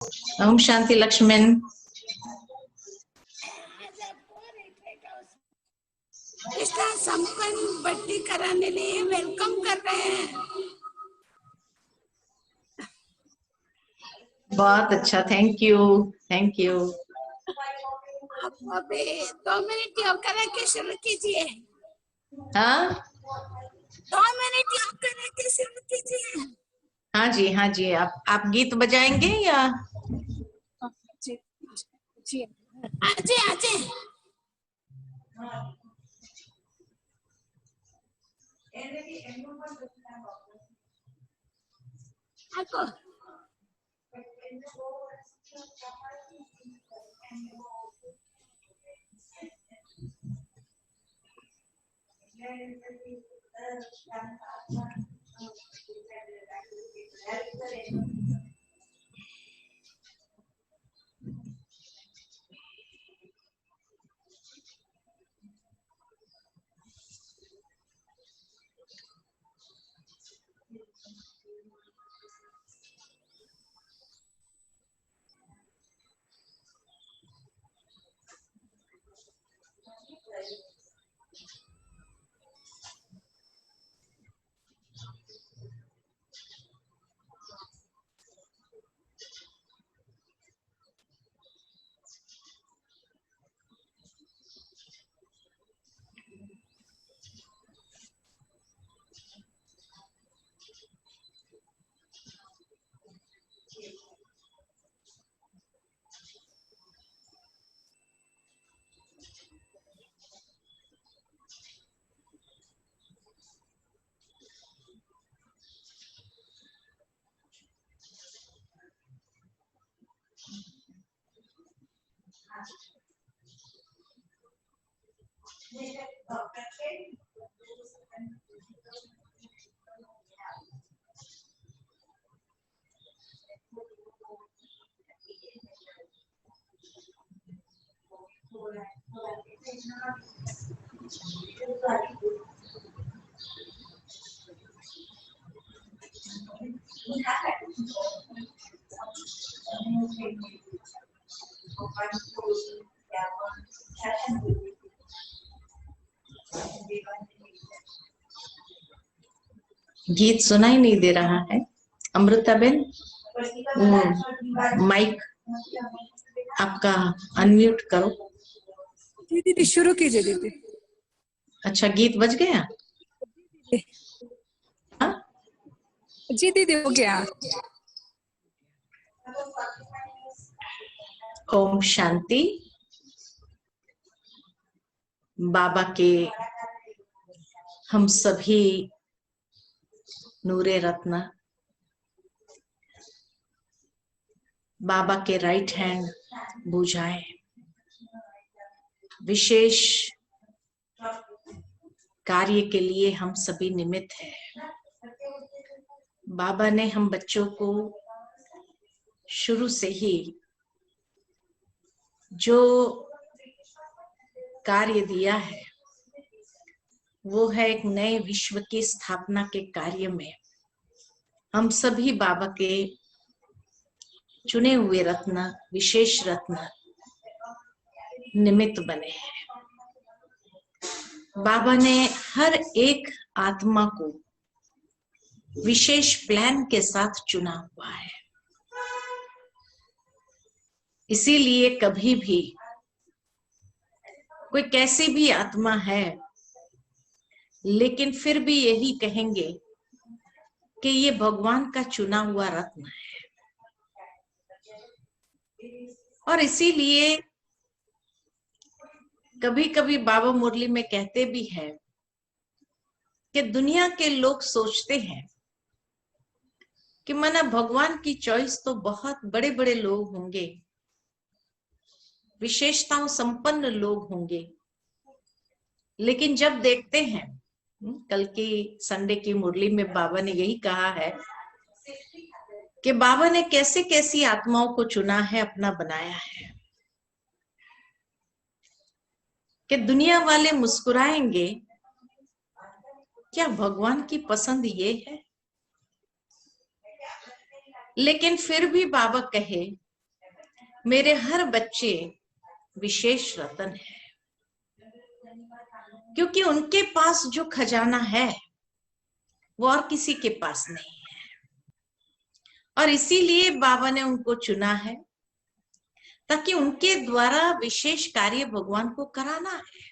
ओम शांति लक्ष्मण। इसका संपन्न भक्ति कराने लिए वेलकम कर रहे हैं। बहुत अच्छा, थैंक यू थैंक यू। आप अभी 2 मिनट योग करा के शुरू कीजिए। हाँ 2 मिनट योग करा के शुरू कीजिए। हाँ जी आप गीत बजाएंगे या? जी जी आजे आजे। आपको गीत सुनाई नहीं दे रहा है। अमृता बेन, माइक आपका अनम्यूट करो। दीदी शुरू कीजिए दीदी। अच्छा, गीत बज गया? हाँ? जी दीदी हो गया। ओम शांति। बाबा के हम सभी नूरे रत्न, बाबा के राइट हैंड बुझाए, विशेष कार्य के लिए हम सभी निमित्त हैं। बाबा ने हम बच्चों को शुरू से ही जो कार्य दिया है वो है एक नए विश्व की स्थापना के कार्य में हम सभी बाबा के चुने हुए रत्न, विशेष रत्न निमित्त बने हैं। बाबा ने हर एक आत्मा को विशेष प्लान के साथ चुना हुआ है। इसीलिए कभी भी कोई कैसी भी आत्मा है लेकिन फिर भी यही कहेंगे कि ये भगवान का चुना हुआ रत्न है। और इसीलिए कभी कभी बाबा मुरली में कहते भी हैं कि दुनिया के लोग सोचते हैं कि माना भगवान की चॉइस तो बहुत बड़े बड़े लोग होंगे, विशेषताओं संपन्न लोग होंगे, लेकिन जब देखते हैं, कल की संडे की मुरली में बाबा ने यही कहा है कि बाबा ने कैसे कैसी आत्माओं को चुना है, अपना बनाया है, कि दुनिया वाले मुस्कुराएंगे, क्या भगवान की पसंद ये है? लेकिन फिर भी बाबा कहे मेरे हर बच्चे विशेष रतन है, क्योंकि उनके पास जो खजाना है वो और किसी के पास नहीं है, और इसीलिए बाबा ने उनको चुना है ताकि उनके द्वारा विशेष कार्य भगवान को कराना है।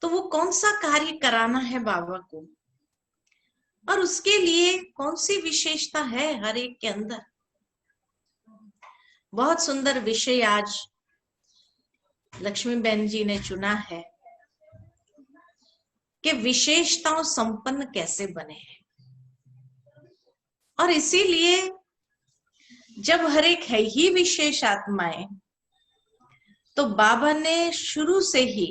तो वो कौन सा कार्य कराना है बाबा को, और उसके लिए कौन सी विशेषता है हर एक के अंदर। बहुत सुंदर विषय आज लक्ष्मी बहन जी ने चुना है कि विशेषताओं संपन्न कैसे बने। और इसीलिए जब हर एक है ही विशेष आत्माएं, तो बाबा ने शुरू से ही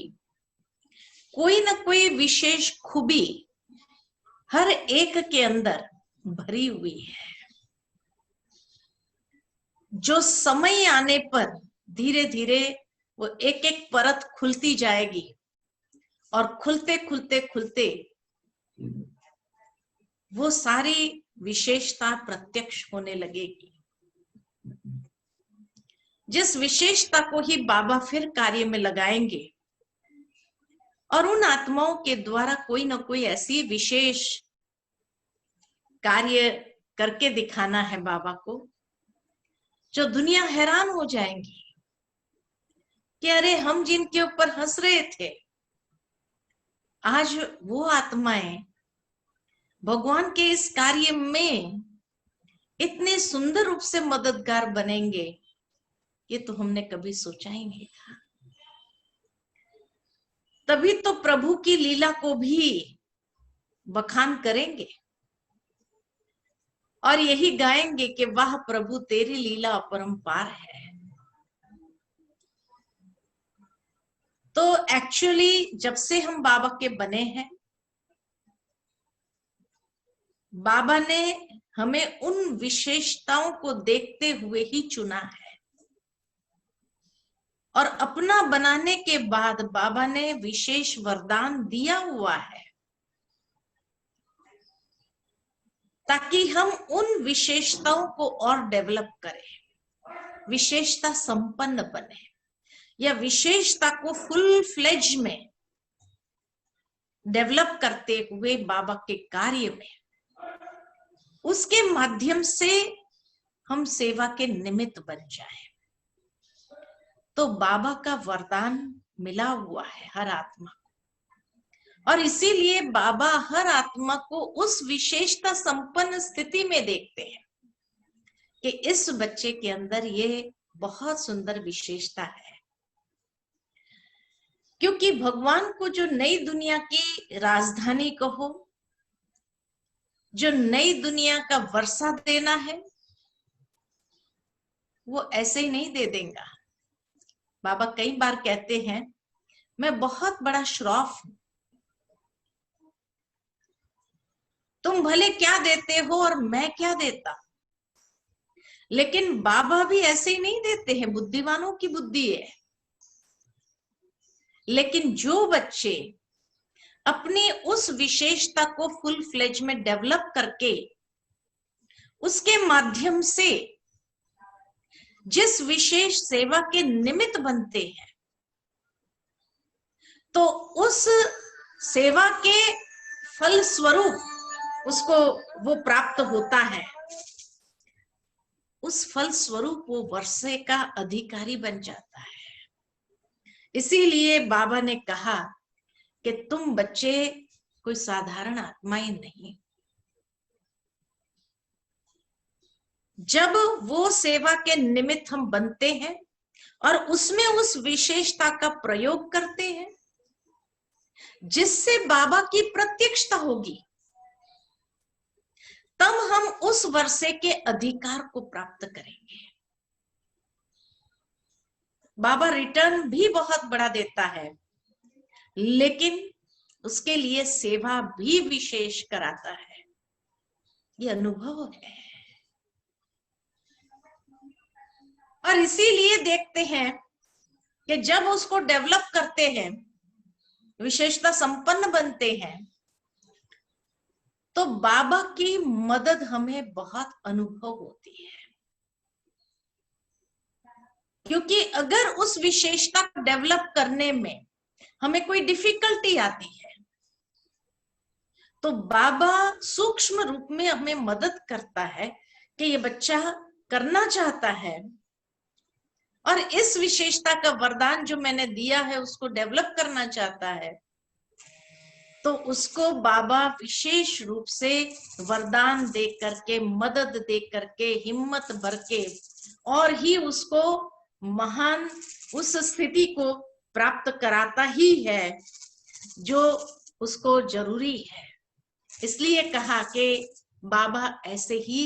कोई ना कोई विशेष खूबी हर एक के अंदर भरी हुई है, जो समय आने पर धीरे धीरे वो एक एक परत खुलती जाएगी, और खुलते खुलते खुलते वो सारी विशेषता प्रत्यक्ष होने लगेगी। जिस विशेषता को ही बाबा फिर कार्य में लगाएंगे, और उन आत्माओं के द्वारा कोई ना कोई ऐसी विशेष कार्य करके दिखाना है बाबा को, जो दुनिया हैरान हो जाएंगी कि अरे हम जिनके ऊपर हंस रहे थे, आज वो आत्माएं भगवान के इस कार्य में इतने सुंदर रूप से मददगार बनेंगे, ये तो हमने कभी सोचा ही नहीं था। तभी तो प्रभु की लीला को भी बखान करेंगे और यही गाएंगे कि वाह प्रभु तेरी लीला अपरंपार है। तो एक्चुअली जब से हम बाबा के बने हैं, बाबा ने हमें उन विशेषताओं को देखते हुए ही चुना है, और अपना बनाने के बाद बाबा ने विशेष वरदान दिया हुआ है ताकि हम उन विशेषताओं को और डेवलप करें, विशेषता संपन्न बने, या विशेषता को फुल फ्लेज में डेवलप करते हुए बाबा के कार्य में, उसके माध्यम से हम सेवा के निमित्त बन जाएं। तो बाबा का वरदान मिला हुआ है हर आत्मा को, और इसीलिए बाबा हर आत्मा को उस विशेषता संपन्न स्थिति में देखते हैं कि इस बच्चे के अंदर ये बहुत सुंदर विशेषता है। क्योंकि भगवान को जो नई दुनिया की राजधानी कहो, जो नई दुनिया का वर्षा देना है, वो ऐसे ही नहीं दे देगा। बाबा कई बार कहते हैं मैं बहुत बड़ा श्रॉफ हूं, तुम भले क्या देते हो और मैं क्या देता, लेकिन बाबा भी ऐसे ही नहीं देते हैं, बुद्धिमानों की बुद्धि है। लेकिन जो बच्चे अपनी उस विशेषता को फुल फ्लेज में डेवलप करके उसके माध्यम से जिस विशेष सेवा के निमित्त बनते हैं, तो उस सेवा के फल स्वरूप उसको वो प्राप्त होता है। उस फल स्वरूप वो वर्षे का अधिकारी बन जाता है। इसीलिए बाबा ने कहा कि तुम बच्चे कोई साधारण आत्माएं नहीं। जब वो सेवा के निमित्त हम बनते हैं और उसमें उस विशेषता का प्रयोग करते हैं जिससे बाबा की प्रत्यक्षता होगी, तब हम उस वर्षे के अधिकार को प्राप्त करेंगे। बाबा रिटर्न भी बहुत बड़ा देता है, लेकिन उसके लिए सेवा भी विशेष कराता है। ये अनुभव है। और इसीलिए देखते हैं कि जब उसको डेवलप करते हैं, विशेषता संपन्न बनते हैं, तो बाबा की मदद हमें बहुत अनुभव होती है। क्योंकि अगर उस विशेषता को डेवलप करने में हमें कोई डिफिकल्टी आती है तो बाबा सूक्ष्म रूप में हमें मदद करता है कि ये बच्चा करना चाहता है और इस विशेषता का वरदान जो मैंने दिया है उसको डेवलप करना चाहता है, तो उसको बाबा विशेष रूप से वरदान दे करके, मदद दे करके, हिम्मत भर के और ही उसको महान उस स्थिति को प्राप्त कराता ही है जो उसको जरूरी है। इसलिए कहा कि बाबा ऐसे ही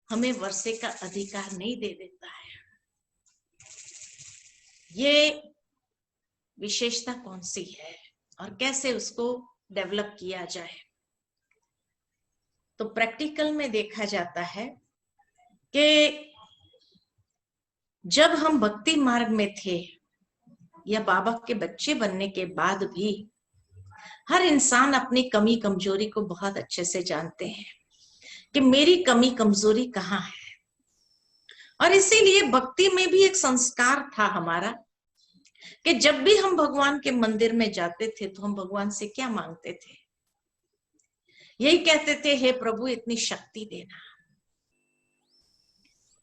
हमें वर्षे का अधिकार नहीं दे देता है। ये विशेषता कौन सी है और कैसे उसको डेवलप किया जाए। तो प्रैक्टिकल में देखा जाता है कि जब हम भक्ति मार्ग में थे या बाबा के बच्चे बनने के बाद भी हर इंसान अपनी कमी कमजोरी को बहुत अच्छे से जानते हैं कि मेरी कमी कमजोरी कहाँ है। और इसीलिए भक्ति में भी एक संस्कार था हमारा कि जब भी हम भगवान के मंदिर में जाते थे तो हम भगवान से क्या मांगते थे, यही कहते थे, हे प्रभु इतनी शक्ति देना।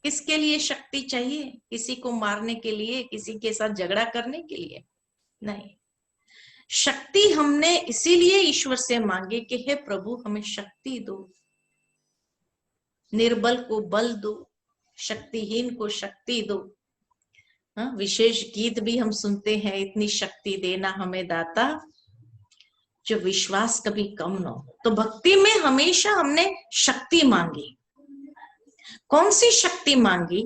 किसके लिए शक्ति चाहिए? किसी को मारने के लिए, किसी के साथ झगड़ा करने के लिए नहीं। शक्ति हमने इसीलिए ईश्वर से मांगे कि हे प्रभु हमें शक्ति दो, निर्बल को बल दो, शक्तिहीन को शक्ति दो। हाँ, विशेष गीत भी हम सुनते हैं, इतनी शक्ति देना हमें दाता जो विश्वास कभी कम न हो। तो भक्ति में हमेशा हमने शक्ति मांगी। कौन सी शक्ति मांगी?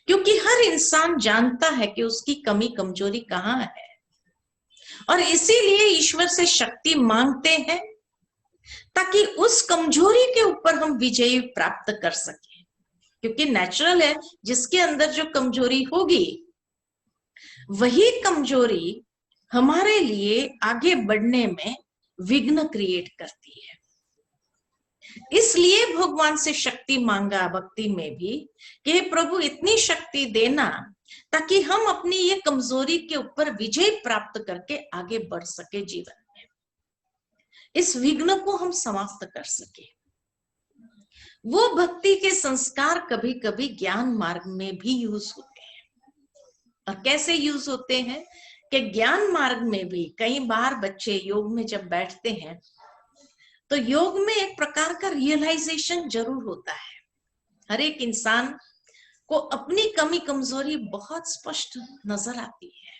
क्योंकि हर इंसान जानता है कि उसकी कमी कमजोरी कहाँ है और इसीलिए ईश्वर से शक्ति मांगते हैं ताकि उस कमजोरी के ऊपर हम विजय प्राप्त कर सके। क्योंकि नेचुरल है, जिसके अंदर जो कमजोरी होगी वही कमजोरी हमारे लिए आगे बढ़ने में विघ्न क्रिएट करती है। इसलिए भगवान से शक्ति मांगा भक्ति में भी कि प्रभु इतनी शक्ति देना ताकि हम अपनी ये कमजोरी के ऊपर विजय प्राप्त करके आगे बढ़ सके जीवन में, इस विघ्न को हम समाप्त कर सके। वो भक्ति के संस्कार कभी कभी ज्ञान मार्ग में भी यूज होते हैं। और कैसे यूज होते हैं कि ज्ञान मार्ग में भी कई बार बच्चे योग में जब बैठते हैं तो योग में एक प्रकार का रियलाइजेशन जरूर होता है। हर एक इंसान को अपनी कमी कमजोरी बहुत स्पष्ट नजर आती है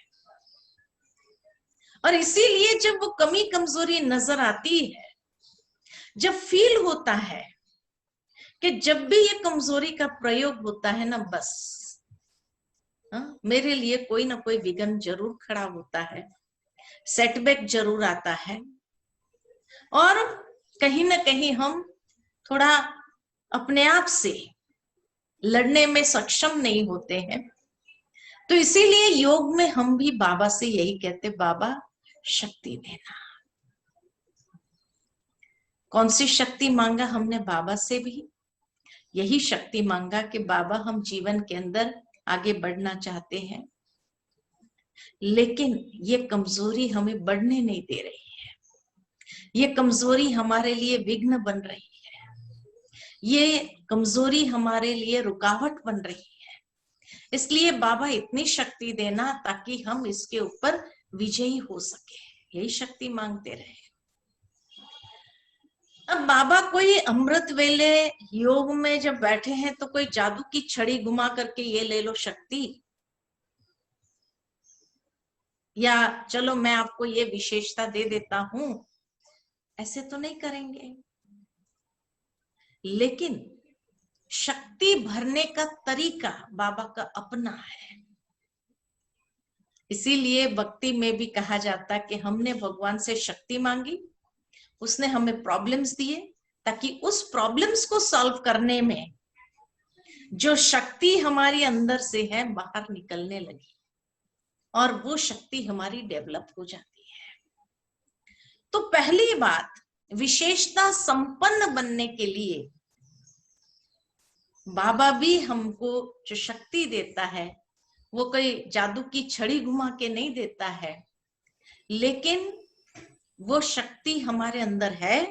और इसीलिए जब वो कमी कमजोरी नजर आती है, जब फील होता है कि जब भी ये कमजोरी का प्रयोग होता है ना, बस मेरे लिए कोई ना कोई विघ्न जरूर खड़ा होता है, सेटबैक जरूर आता है और कहीं ना कहीं हम थोड़ा अपने आप से लड़ने में सक्षम नहीं होते हैं। तो इसीलिए योग में हम भी बाबा से यही कहते, बाबा शक्ति देना। कौन सी शक्ति मांगा हमने बाबा से भी? यही शक्ति मांगा कि बाबा हम जीवन के अंदर आगे बढ़ना चाहते हैं लेकिन ये कमजोरी हमें बढ़ने नहीं दे रही है, ये कमजोरी हमारे लिए विघ्न बन रही है, ये कमजोरी हमारे लिए रुकावट बन रही है। इसलिए बाबा इतनी शक्ति देना ताकि हम इसके ऊपर विजयी हो सके, यही शक्ति मांगते रहे। अब बाबा कोई अमृत वेले योग में जब बैठे हैं तो कोई जादू की छड़ी घुमा करके ये ले लो शक्ति, या चलो मैं आपको ये विशेषता दे देता हूं, ऐसे तो नहीं करेंगे। लेकिन शक्ति भरने का तरीका बाबा का अपना है। इसीलिए भक्ति में भी कहा जाता है कि हमने भगवान से शक्ति मांगी, उसने हमें प्रॉब्लम्स दिए ताकि उस प्रॉब्लम्स को सॉल्व करने में जो शक्ति हमारी अंदर से है बाहर निकलने लगी और वो शक्ति हमारी डेवलप हो जाती है। तो पहली बात, विशेषता संपन्न बनने के लिए बाबा भी हमको जो शक्ति देता है वो कोई जादू की छड़ी घुमा के नहीं देता है, लेकिन वो शक्ति हमारे अंदर है,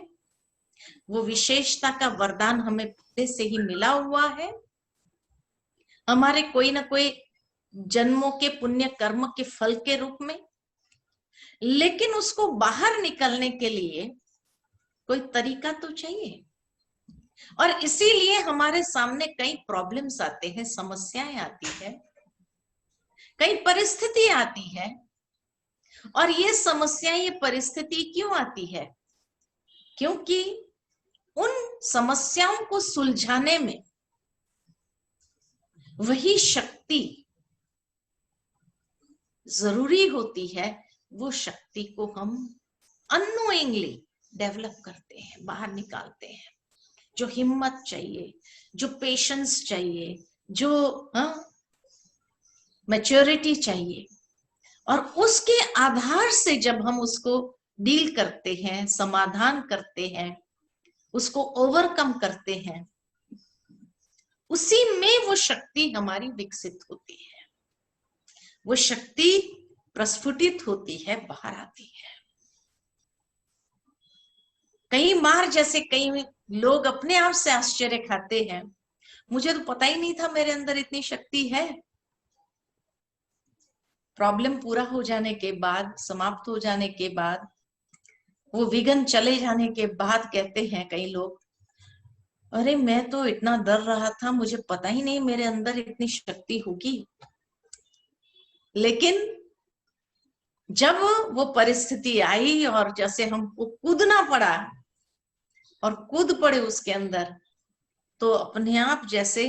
वो विशेषता का वरदान हमें पहले से ही मिला हुआ है, हमारे कोई ना कोई जन्मों के पुण्य कर्म के फल के रूप में। लेकिन उसको बाहर निकलने के लिए कोई तरीका तो चाहिए, और इसीलिए हमारे सामने कई प्रॉब्लम्स आते हैं, समस्याएं आती है, कई परिस्थिति आती है। और ये समस्या, ये परिस्थिति क्यों आती है? क्योंकि उन समस्याओं को सुलझाने में वही शक्ति जरूरी होती है, वो शक्ति को हम अननोइंगली डेवलप करते हैं, बाहर निकालते हैं। जो हिम्मत चाहिए, जो पेशेंस चाहिए, जो मैच्योरिटी चाहिए, और उसके आधार से जब हम उसको डील करते हैं, समाधान करते हैं, उसको ओवरकम करते हैं, उसी में वो शक्ति हमारी विकसित होती है, वो शक्ति प्रस्फुटित होती है, बाहर आती है। कई बार जैसे कई लोग अपने आप से आश्चर्य खाते हैं, मुझे तो पता ही नहीं था मेरे अंदर इतनी शक्ति है। प्रॉब्लम पूरा हो जाने के बाद, समाप्त हो जाने के बाद, वो विघ्न चले जाने के बाद कहते हैं कई लोग, अरे मैं तो इतना डर रहा था, मुझे पता ही नहीं मेरे अंदर इतनी शक्ति होगी। लेकिन जब वो परिस्थिति आई और जैसे हमको कूदना पड़ा और कूद पड़े उसके अंदर, तो अपने आप जैसे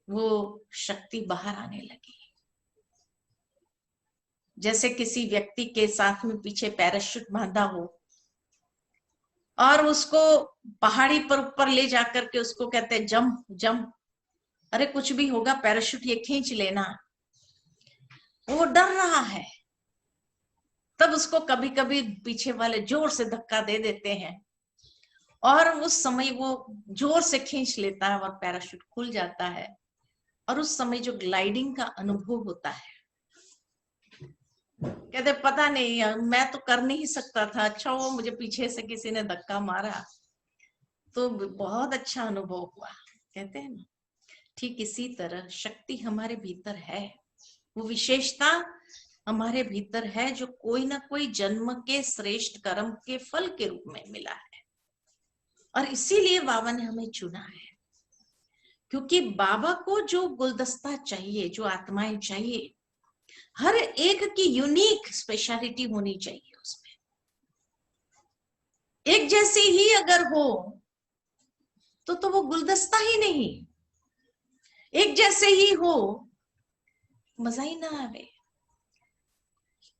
वो शक्ति बाहर आने लगी। जैसे किसी व्यक्ति के साथ में पीछे पैराशूट बांधा हो और उसको पहाड़ी पर ऊपर ले जाकर के उसको कहते हैं जंप जंप, अरे कुछ भी होगा, पैराशूट ये खींच लेना। वो डर रहा है, तब उसको कभी कभी पीछे वाले जोर से धक्का दे देते हैं और उस समय वो जोर से खींच लेता है और पैराशूट खुल जाता है। और उस समय जो ग्लाइडिंग का अनुभव होता है, कहते पता नहीं मैं तो कर नहीं सकता था, अच्छा वो मुझे पीछे से किसी ने धक्का मारा तो बहुत अच्छा अनुभव हुआ। कहते हैं ना, ठीक इसी तरह शक्ति हमारे भीतर है, वो विशेषता हमारे भीतर है, जो कोई ना कोई जन्म के श्रेष्ठ कर्म के फल के रूप में मिला है। और इसीलिए बाबा ने हमें चुना है, क्योंकि बाबा को जो गुलदस्ता चाहिए, जो आत्माएं चाहिए, हर एक की यूनिक स्पेशलिटी होनी चाहिए उसमें। एक जैसी ही अगर हो तो वो गुलदस्ता ही नहीं, एक जैसे ही हो मजा ही ना आवे।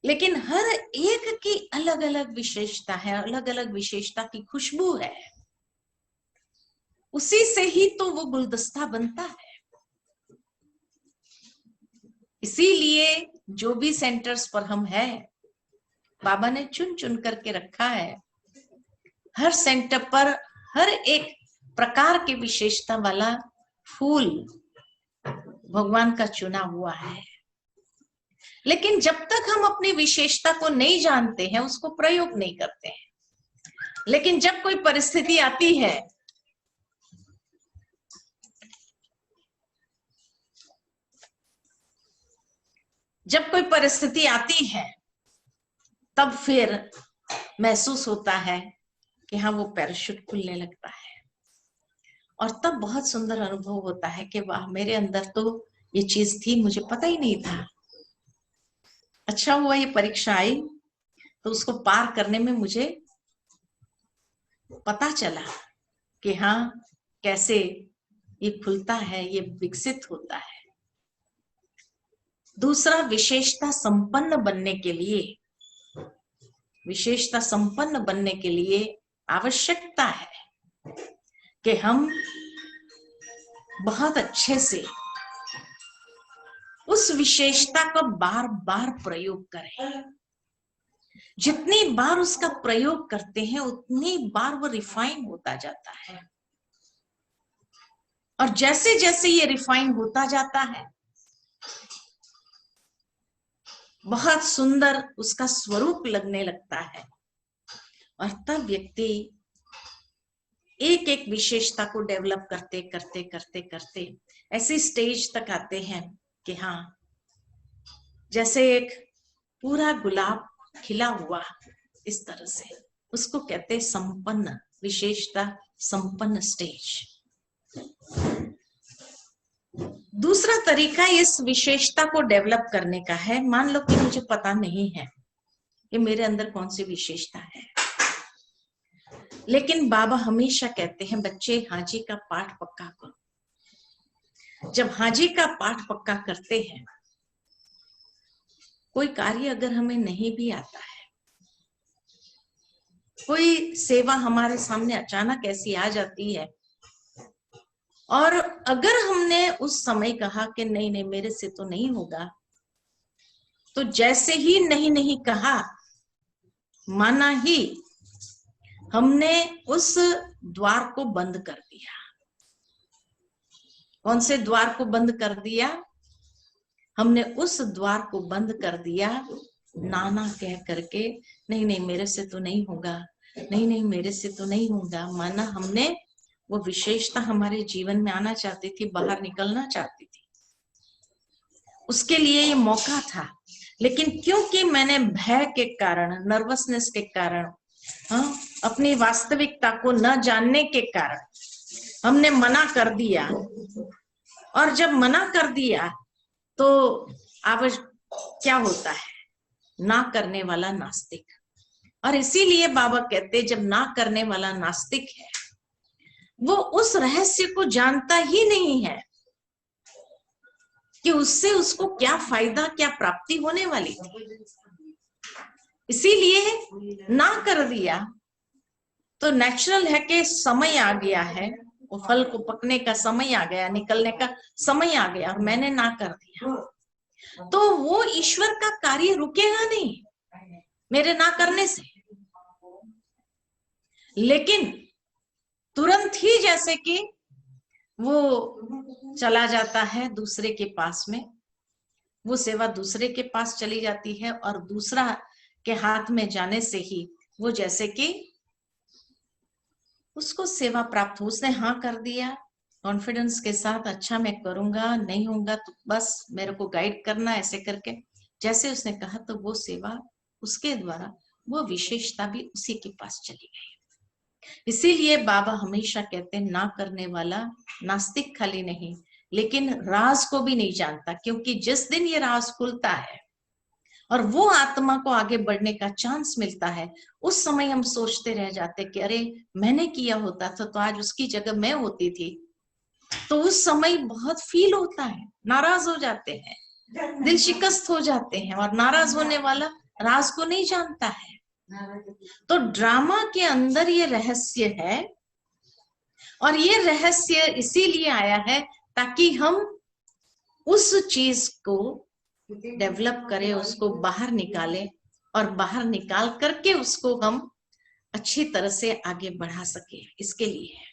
लेकिन हर एक की अलग अलग विशेषता है, अलग अलग विशेषता की खुशबू है, उसी से ही तो वो गुलदस्ता बनता है। इसीलिए जो भी सेंटर्स पर हम हैं, बाबा ने चुन चुन करके रखा है। हर सेंटर पर हर एक प्रकार के विशेषता वाला फूल भगवान का चुना हुआ है। लेकिन जब तक हम अपनी विशेषता को नहीं जानते हैं, उसको प्रयोग नहीं करते हैं। लेकिन जब कोई परिस्थिति आती है, जब कोई परिस्थिति आती है, तब फिर महसूस होता है कि हाँ वो पैराशूट खुलने लगता है। और तब बहुत सुंदर अनुभव होता है कि वाह, मेरे अंदर तो ये चीज थी, मुझे पता ही नहीं था। अच्छा हुआ ये परीक्षा आई तो उसको पार करने में मुझे पता चला कि हाँ कैसे ये खुलता है, ये विकसित होता है। दूसरा, विशेषता संपन्न बनने के लिए, विशेषता संपन्न बनने के लिए आवश्यकता है कि हम बहुत अच्छे से उस विशेषता का बार बार प्रयोग करें। जितनी बार उसका प्रयोग करते हैं, उतनी बार वो रिफाइन होता जाता है। और जैसे जैसे ये रिफाइन होता जाता है, बहुत सुंदर उसका स्वरूप लगने लगता है। और तब व्यक्ति एक एक विशेषता को डेवलप करते करते करते करते ऐसी स्टेज तक आते हैं कि हाँ, जैसे एक पूरा गुलाब खिला हुआ, इस तरह से उसको कहते हैं संपन्न, विशेषता संपन्न स्टेज। दूसरा तरीका इस विशेषता को डेवलप करने का है, मान लो कि मुझे पता नहीं है कि मेरे अंदर कौन सी विशेषता है, लेकिन बाबा हमेशा कहते हैं बच्चे हाजी का पाठ पक्का करो। जब हाजी का पाठ पक्का करते हैं, कोई कार्य अगर हमें नहीं भी आता है, कोई सेवा हमारे सामने अचानक ऐसी आ जाती है, और अगर हमने उस समय कहा कि नहीं नहीं मेरे से तो नहीं होगा, तो जैसे ही नहीं नहीं कहा, माना ही हमने उस द्वार को बंद कर दिया। कौन से द्वार को बंद कर दिया? हमने उस द्वार को बंद कर दिया नाना कह करके, नहीं नहीं मेरे से तो नहीं होगा, नहीं नहीं मेरे से तो नहीं होगा। माना हमने वो विशेषता हमारे जीवन में आना चाहती थी, बाहर निकलना चाहती थी, उसके लिए ये मौका था, लेकिन क्योंकि मैंने भय के कारण, नर्वसनेस के कारण, अपनी वास्तविकता को न जानने के कारण हमने मना कर दिया। और जब मना कर दिया तो अब क्या होता है? ना करने वाला नास्तिक। और इसीलिए बाबा कहते जब ना करने वाला नास्तिक है, वो उस रहस्य को जानता ही नहीं है कि उससे उसको क्या फायदा, क्या प्राप्ति होने वाली थी, इसीलिए ना कर दिया। तो नेचुरल है कि समय आ गया है, वो फल को पकने का समय आ गया, निकलने का समय आ गया, और मैंने ना कर दिया, तो वो ईश्वर का कार्य रुकेगा नहीं मेरे ना करने से। लेकिन तुरंत ही जैसे कि वो चला जाता है दूसरे के पास में, वो सेवा दूसरे के पास चली जाती है, और दूसरा के हाथ में जाने से ही वो जैसे कि उसको सेवा प्राप्त हो। उसने हाँ कर दिया कॉन्फिडेंस के साथ, अच्छा मैं करूंगा, नहीं होगा तो बस मेरे को गाइड करना, ऐसे करके जैसे उसने कहा, तो वो सेवा उसके द्वारा, वो विशेषता भी उसी के पास चली गई। इसीलिए बाबा हमेशा कहते हैं ना करने वाला नास्तिक खाली नहीं, लेकिन राज को भी नहीं जानता, क्योंकि जिस दिन ये राज खुलता है और वो आत्मा को आगे बढ़ने का चांस मिलता है, उस समय हम सोचते रह जाते कि अरे मैंने किया होता था तो आज उसकी जगह मैं होती थी। तो उस समय बहुत फील होता है, नाराज हो जाते हैं, दिल शिकस्त हो जाते हैं, और नाराज होने वाला राज को नहीं जानता है। तो ड्रामा के अंदर ये रहस्य है, और ये रहस्य इसीलिए आया है ताकि हम उस चीज को डेवलप करें, उसको बाहर निकालें, और बाहर निकाल करके उसको हम अच्छी तरह से आगे बढ़ा सके, इसके लिए है।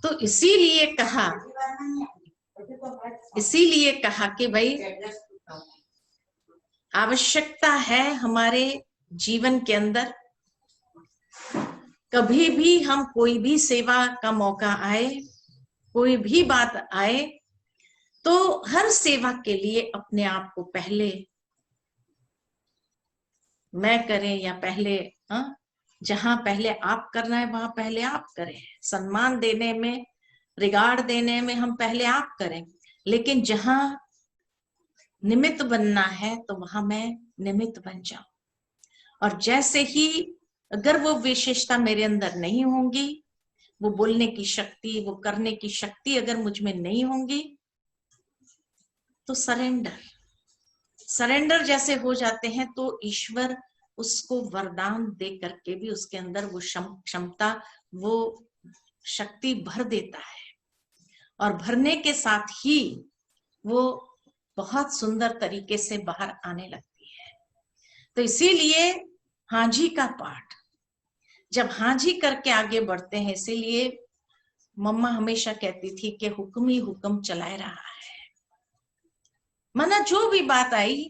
तो इसीलिए कहा कि भाई आवश्यकता है हमारे जीवन के अंदर, कभी भी हम कोई भी सेवा का मौका आए, कोई भी बात आए, तो हर सेवा के लिए अपने आप को पहले मैं करें, या पहले जहां पहले आप करना है वहां पहले आप करें। सम्मान देने में, रिगार्ड देने में हम पहले आप करें, लेकिन जहां निमित्त बनना है तो वहां मैं निमित्त बन जाऊं। और जैसे ही अगर वो विशेषता मेरे अंदर नहीं होंगी, वो बोलने की शक्ति, वो करने की शक्ति अगर मुझ में नहीं होंगी, तो सरेंडर जैसे हो जाते हैं, तो ईश्वर उसको वरदान दे करके भी उसके अंदर वो क्षमता, वो शक्ति भर देता है, और भरने के साथ ही वो बहुत सुंदर तरीके से बाहर आने लगती है। तो इसीलिए हाजी का पाठ जब हाजी करके आगे बढ़ते हैं, इसीलिए मम्मा हमेशा कहती थी कि हुक्म ही हुक्म चलाए रहा है। माना जो भी बात आई,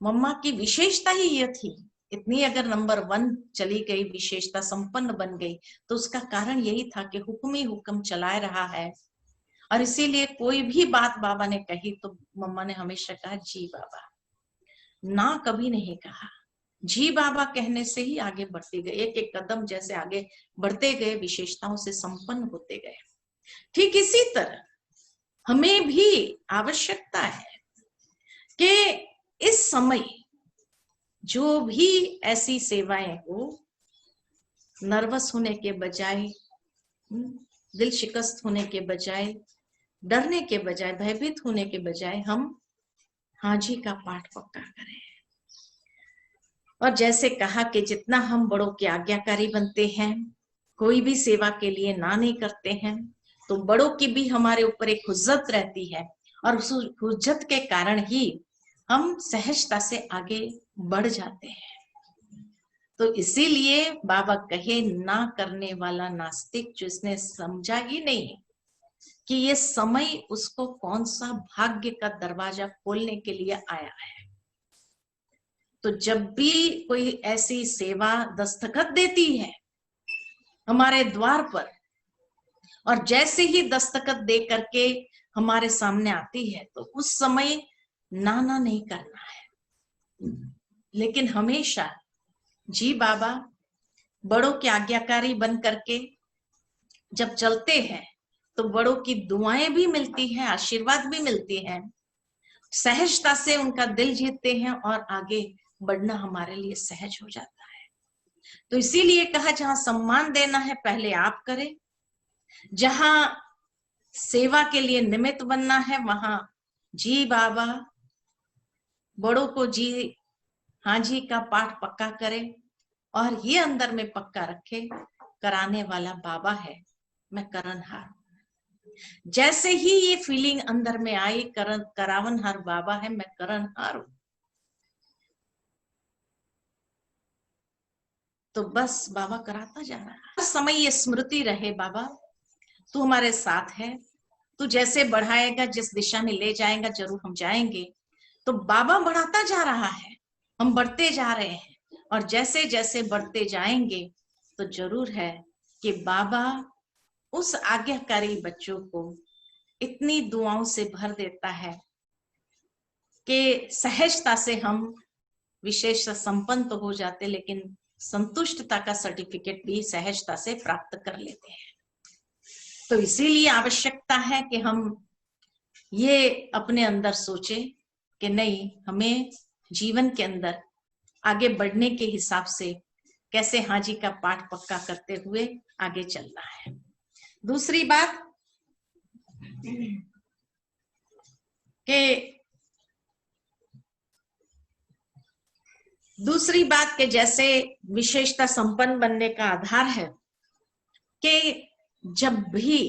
मम्मा की विशेषता ही ये थी, इतनी अगर नंबर 1 चली गई, विशेषता संपन्न बन गई, तो उसका कारण यही था कि हुक्म ही हुक्म चलाए रहा है। और इसीलिए कोई भी बात बाबा ने कही तो मम्मा ने हमेशा कहा जी बाबा, ना कभी नहीं कहा। जी बाबा कहने से ही आगे बढ़ते गए, एक एक कदम जैसे आगे बढ़ते गए, विशेषताओं से संपन्न होते गए। ठीक इसी तरह हमें भी आवश्यकता है कि इस समय जो भी ऐसी सेवाएं हो, नर्वस होने के बजाय, दिल शिकस्त होने के बजाय, डरने के बजाय, भयभीत होने के बजाय हम हाँ जी का पाठ पक्का करें। और जैसे कहा कि जितना हम बड़ों के आज्ञाकारी बनते हैं, कोई भी सेवा के लिए ना नहीं करते हैं, तो बड़ों की भी हमारे ऊपर एक हुज्जत रहती है, और उस हुज्जत के कारण ही हम सहजता से आगे बढ़ जाते हैं। तो इसीलिए बाबा कहे, ना करने वाला नास्तिक, जो इसने समझा ही नहीं कि ये समय उसको कौन सा भाग्य का दरवाजा खोलने के लिए आया है। तो जब भी कोई ऐसी सेवा दस्तखत देती है हमारे द्वार पर, और जैसे ही दस्तखत दे करके हमारे सामने आती है, तो उस समय ना नहीं करना है, लेकिन हमेशा जी बाबा, बड़ों के आज्ञाकारी बन करके जब चलते हैं तो बड़ों की दुआएं भी मिलती हैं, आशीर्वाद भी मिलती हैं, सहजता से उनका दिल जीतते हैं और आगे बढ़ना हमारे लिए सहज हो जाता है। तो इसीलिए कहा, जहां सम्मान देना है पहले आप करें, जहां सेवा के लिए निमित्त बनना है वहां जी बाबा, बड़ों को जी हाँ जी का पाठ पक्का करें, और ये अंदर में पक्का रखे, कराने वाला बाबा है, मैं करनहार। जैसे ही ये फीलिंग अंदर में आई, करावनहार बाबा है, मैं करनहार हूं, तो बस बाबा कराता जा रहा है। हर समय ये स्मृति रहे, बाबा तू हमारे साथ है, तू जैसे बढ़ाएगा, जिस दिशा में ले जाएगा, जरूर हम जाएंगे। तो बाबा बढ़ाता जा रहा है, हम बढ़ते जा रहे हैं, और जैसे जैसे बढ़ते जाएंगे तो जरूर है कि बाबा उस आज्ञाकारी बच्चों को इतनी दुआओं से भर देता है कि सहजता से हम विशेष संपन्न तो हो जाते, लेकिन संतुष्टता का सर्टिफिकेट भी सहजता से प्राप्त कर लेते हैं। तो इसीलिए आवश्यकता है कि हम ये अपने अंदर सोचें कि नहीं, हमें जीवन के अंदर आगे बढ़ने के हिसाब से कैसे हाँ जी का पाठ पक्का करते हुए आगे चलना है। दूसरी बात कि जैसे विशेषता संपन्न बनने का आधार है कि जब भी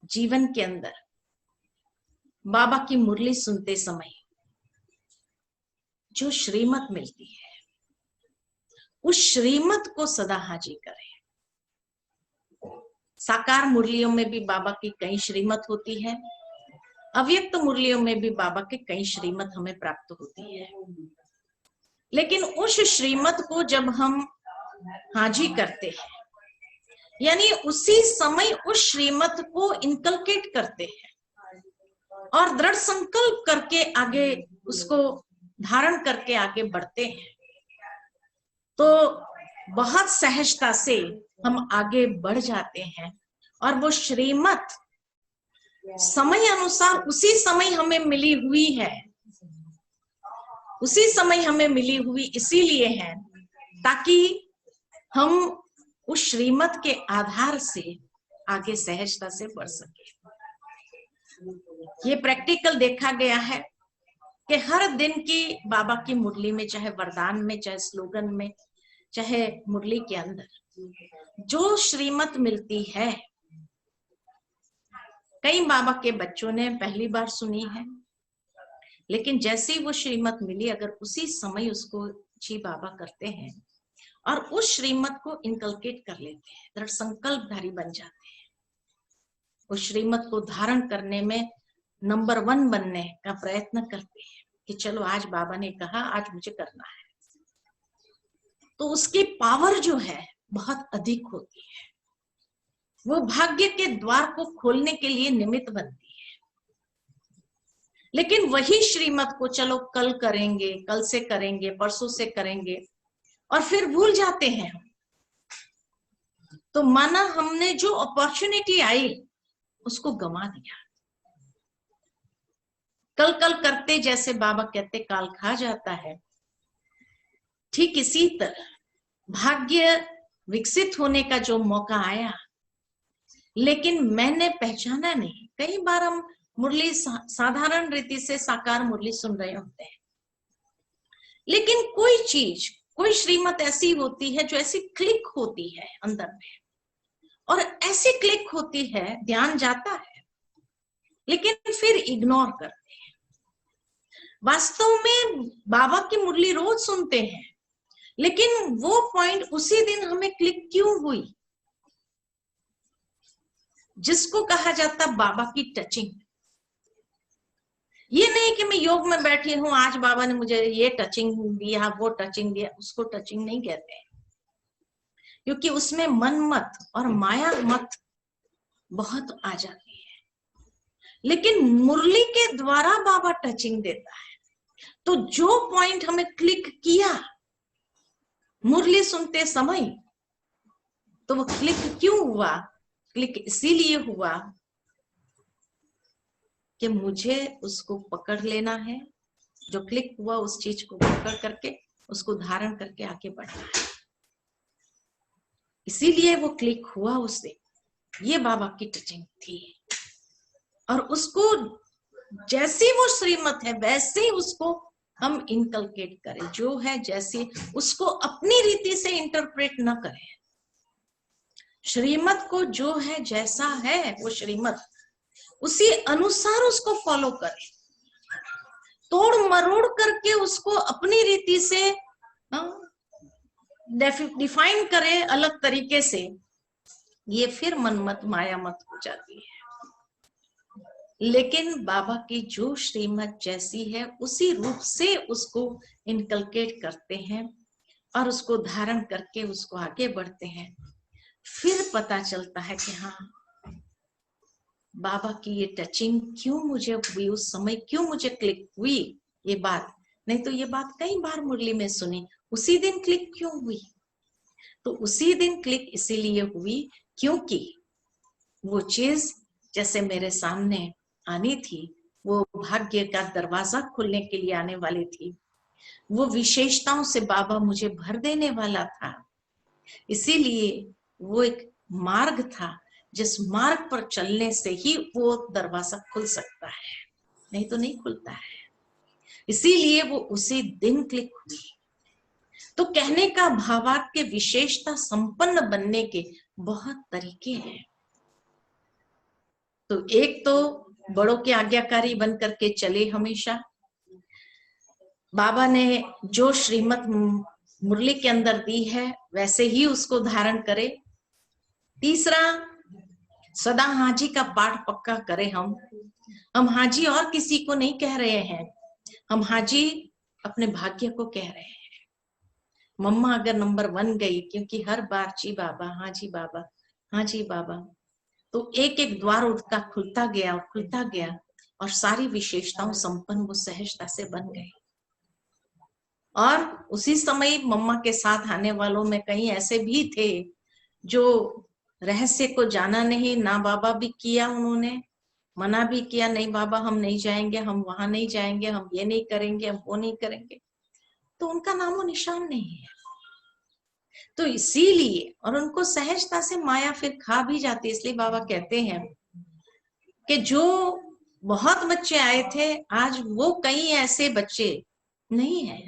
जीवन के अंदर बाबा की मुरली सुनते समय जो श्रीमत मिलती है, उस श्रीमत को सदा हाजी करें। साकार मुरलियों में भी बाबा की कई श्रीमत होती है, अव्यक्त मुरलियों में भी बाबा के कई श्रीमत हमें प्राप्त होती है, लेकिन उस श्रीमत को जब हम हाजी करते हैं, यानी उसी समय उस श्रीमत को इनकलकेट करते हैं और दृढ़ संकल्प करके आगे उसको धारण करके आगे बढ़ते हैं, तो बहुत सहजता से हम आगे बढ़ जाते हैं। और वो श्रीमत समय अनुसार उसी समय हमें मिली हुई है, उसी समय हमें मिली हुई इसीलिए है ताकि हम उस श्रीमत के आधार से आगे सहजता से बढ़ सके। ये प्रैक्टिकल देखा गया है कि हर दिन की बाबा की मुरली में, चाहे वरदान में, चाहे स्लोगन में, चाहे मुरली के अंदर जो श्रीमत मिलती है, कई बाबा के बच्चों ने पहली बार सुनी है, लेकिन जैसे ही वो श्रीमत मिली, अगर उसी समय उसको जी बाबा करते हैं और उस श्रीमत को इनकलकेट कर लेते हैं, दृढ़ संकल्पधारी बन जाते हैं, उस श्रीमत को धारण करने में नंबर 1 बनने का प्रयत्न करते हैं कि चलो आज बाबा ने कहा, आज मुझे करना है। तो उसकी पावर जो है बहुत अधिक होती है, वो भाग्य के द्वार को खोलने के लिए निमित्त बनती है। लेकिन वही श्रीमत को चलो कल करेंगे, कल से करेंगे, परसों से करेंगे, और फिर भूल जाते हैं। तो माना हमने जो अपॉर्चुनिटी आई उसको गंवा दिया। कल कल करते, जैसे बाबा कहते काल खा जाता है, ठीक इसी तरह भाग्य विकसित होने का जो मौका आया, लेकिन मैंने पहचाना नहीं। कई बार हम मुरली साधारण रीति से साकार मुरली सुन रहे होते हैं, लेकिन कोई चीज, कोई श्रीमत ऐसी होती है जो ऐसी क्लिक होती है अंदर में, और ऐसी क्लिक होती है, ध्यान जाता है लेकिन फिर इग्नोर करते हैं। वास्तव में बाबा की मुरली रोज सुनते हैं, लेकिन वो पॉइंट उसी दिन हमें क्लिक क्यों हुई, जिसको कहा जाता बाबा की टचिंग। ये नहीं कि मैं योग में बैठी हूं, आज बाबा ने मुझे ये टचिंग दिया, वो टचिंग दिया, उसको टचिंग नहीं कहते, क्योंकि उसमें मन मत और माया मत बहुत आ जाती है। लेकिन मुरली के द्वारा बाबा टचिंग देता है। तो जो पॉइंट हमें क्लिक किया मुरली सुनते समय, तो वो क्लिक क्यों हुआ? क्लिक इसीलिए हुआ कि मुझे उसको पकड़ लेना है। जो क्लिक हुआ उस चीज को पकड़ करके उसको धारण करके आगे बढ़ना है, इसीलिए वो क्लिक हुआ उससे। ये बाबा की टचिंग थी, और उसको जैसी वो श्रीमत है वैसे ही उसको हम इनकलकेट करें। जो है जैसे, उसको अपनी रीति से इंटरप्रेट ना करें। श्रीमत को जो है जैसा है वो श्रीमत, उसी अनुसार उसको फॉलो करें। तोड़ मरोड़ करके उसको अपनी रीति से डिफाइन करे अलग तरीके से, ये फिर मनमत माया मत हो जाती है। लेकिन बाबा की जो श्रीमत जैसी है उसी रूप से उसको इनकलकेट करते हैं और उसको धारण करके उसको आगे बढ़ते हैं। फिर पता चलता है कि हाँ, बाबा की ये टचिंग क्यों मुझे हुई, उस समय क्यों मुझे क्लिक हुई ये बात। नहीं तो ये बात कई बार मुरली में सुनी, उसी दिन क्लिक क्यों हुई? तो उसी दिन क्लिक इसीलिए हुई क्योंकि वो चीज जैसे मेरे सामने आनी थी, वो भाग्य का दरवाजा खोलने के लिए आने वाली थी, वो विशेषताओं से बाबा मुझे भर देने वाला था। इसीलिए वो एक मार्ग था, जिस मार्ग पर चलने से ही वो दरवाजा खुल सकता है, नहीं तो नहीं खुलता है। इसीलिए वो उसी दिन क्लिक हुई। तो कहने का भावार्थ विशेषता संपन्न बनने के बहुत तरीके हैं। तो एक तो बड़ों के आज्ञाकारी बन करके चले हमेशा, बाबा ने जो श्रीमत मुरली के अंदर दी है वैसे ही उसको धारण करे। तीसरा, सदा हाजी का पाठ पक्का करें। हम हाजी और किसी को नहीं कह रहे हैं, हम हाजी अपने भाग्य को कह रहे हैं। मम्मा अगर नंबर 1 गई, क्योंकि हर बार जी बाबा, हाँ जी बाबा, हाँ जी बाबा, तो एक एक द्वार उठता खुलता गया और खुलता गया, और सारी विशेषताओं संपन्न वो सहजता से बन गई। और उसी समय मम्मा के साथ आने वालों में कई ऐसे भी थे जो रहस्य को जाना नहीं, ना बाबा भी किया, उन्होंने मना भी किया, नहीं बाबा हम नहीं जाएंगे, हम वहां नहीं जाएंगे, हम ये नहीं करेंगे, हम वो नहीं करेंगे, तो उनका नामो निशान नहीं है। तो इसीलिए, और उनको सहजता से माया फिर खा भी जाती है। इसलिए बाबा कहते हैं कि जो बहुत बच्चे आए थे, आज वो कई ऐसे बच्चे नहीं है,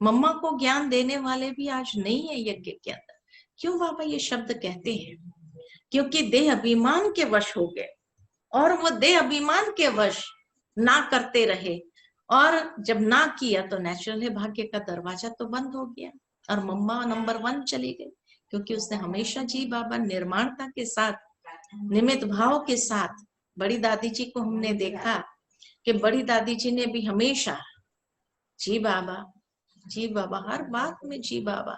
मम्मा को ज्ञान देने वाले भी आज नहीं है यज्ञ के अंदर। क्यों बाबा ये शब्द कहते हैं? क्योंकि देह अभिमान के वश हो गए, और वो देह अभिमान के वश ना करते रहे, और जब ना किया तो नेचुरल है भाग्य का दरवाजा तो बंद हो गया, और मम्मा नंबर 1 चली गई, क्योंकि उसने हमेशा जी बाबा निर्माणता के साथ निमित भाव के साथ बड़ी दादी जी को हमने देखा कि बड़ी दादी जी ने भी हमेशा जी बाबा, जी बाबा, हर बात में जी बाबा।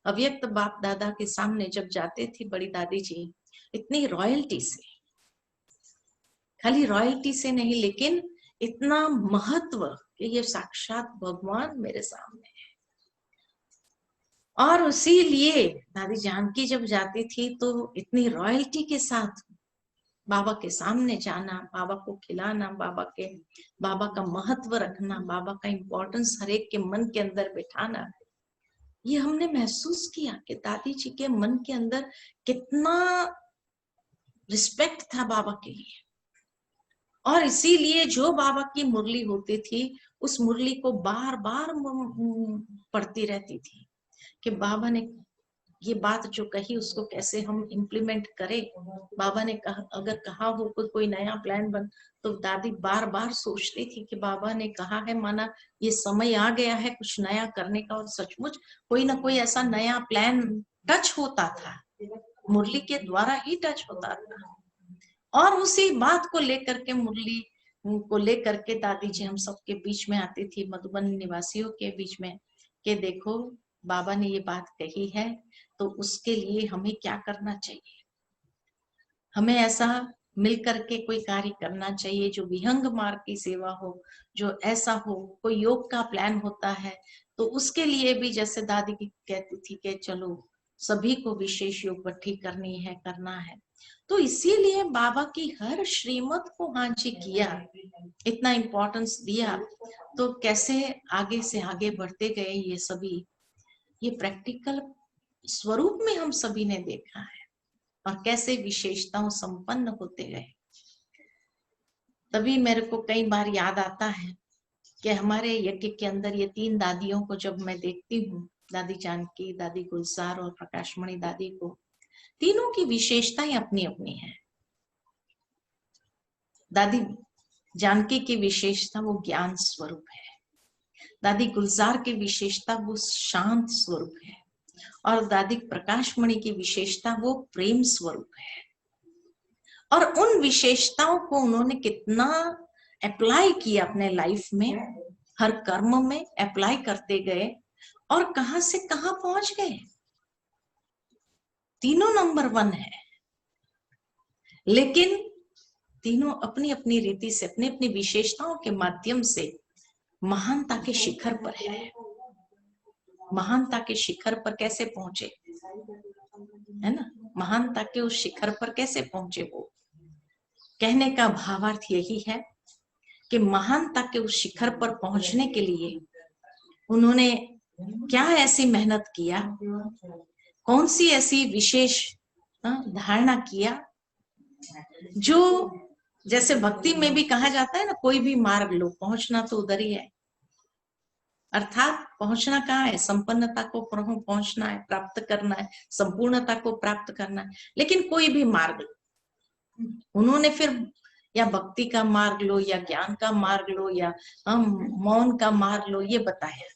अव्यक्त बाप दादा के सामने जब जाते थे बड़ी दादी जी, इतनी रॉयल्टी से, खाली रॉयल्टी से नहीं, लेकिन इतना महत्व कि ये साक्षात भगवान मेरे सामने है। और इसीलिए दादी जानकी जब जाती थी तो इतनी रॉयल्टी के साथ बाबा के सामने जाना, बाबा को खिलाना, बाबा का महत्व रखना, बाबा का इम्पोर्टेंस हर एक के मन के अंदर बिठाना, ये हमने महसूस किया कि दादी जी के मन के अंदर कितना रिस्पेक्ट था बाबा के लिए। और इसीलिए जो बाबा की मुरली होती थी उस मुरली को बार बार पढ़ती रहती थी कि बाबा ने ये बात जो कही उसको कैसे हम इम्प्लीमेंट करें। बाबा ने कहा, अगर कहा हो कोई नया प्लान बन, तो दादी बार बार सोचती थी कि बाबा ने कहा है, माना ये समय आ गया है कुछ नया करने का, और सचमुच कोई ना कोई ऐसा नया प्लान टच होता था, मुरली के द्वारा ही टच होता था। और उसी बात को लेकर के, मुरली को लेकर के दादी जी हम सबके बीच में आती थी, मधुबन निवासियों के बीच में, कि देखो बाबा ने ये बात कही है तो उसके लिए हमें क्या करना चाहिए। हमें ऐसा मिलकर के कोई कार्य करना चाहिए जो विहंग मार्ग की सेवा हो, जो ऐसा हो, कोई योग का प्लान होता है तो उसके लिए भी, जैसे दादी की कहती थी कि चलो सभी को विशेष योग भट्टी करनी है, करना है। तो इसीलिए बाबा की हर श्रीमत को हाँ जी किया, इतना इम्पोर्टेंस दिया। तो कैसे आगे से आगे बढ़ते गए ये सभी, ये प्रैक्टिकल स्वरूप में हम सभी ने देखा है, और कैसे विशेषताओं संपन्न होते गए। तभी मेरे को कई बार याद आता है कि हमारे यज्ञ के अंदर ये 3 दादियों को जब मैं देखती हूँ, दादी जानकी, दादी गुलजार और प्रकाशमणि दादी को, तीनों की विशेषताएं अपनी अपनी हैं। दादी जानकी की विशेषता वो ज्ञान स्वरूप है, दादी गुलजार की विशेषता वो शांत स्वरूप है, और दादी प्रकाशमणि की विशेषता वो प्रेम स्वरूप है। और उन विशेषताओं को उन्होंने कितना अप्लाई किया अपने लाइफ में, हर कर्म में अप्लाई करते गए, और कहां से कहां पहुंच गए। तीनों नंबर 1 है, लेकिन तीनों अपनी अपनी रीति से, अपनी अपनी विशेषताओं के माध्यम से महानता के शिखर पर है। महानता के शिखर पर कैसे पहुंचे, है ना, महानता के उस शिखर पर कैसे पहुंचे। वो कहने का भावार्थ यही है कि महानता के उस शिखर पर पहुंचने के लिए उन्होंने क्या ऐसी मेहनत किया, कौन सी ऐसी विशेष धारणा किया, जो जैसे भक्ति में भी कहा जाता है ना, कोई भी मार्ग लो, पहुंचना तो उधर ही है। अर्थात पहुंचना कहाँ है, संपन्नता को पहुंचना है, प्राप्त करना है, संपूर्णता को प्राप्त करना है। लेकिन कोई भी मार्ग उन्होंने फिर, या भक्ति का मार्ग लो, या ज्ञान का मार्ग लो, या मौन का मार्ग लो, ये बताया।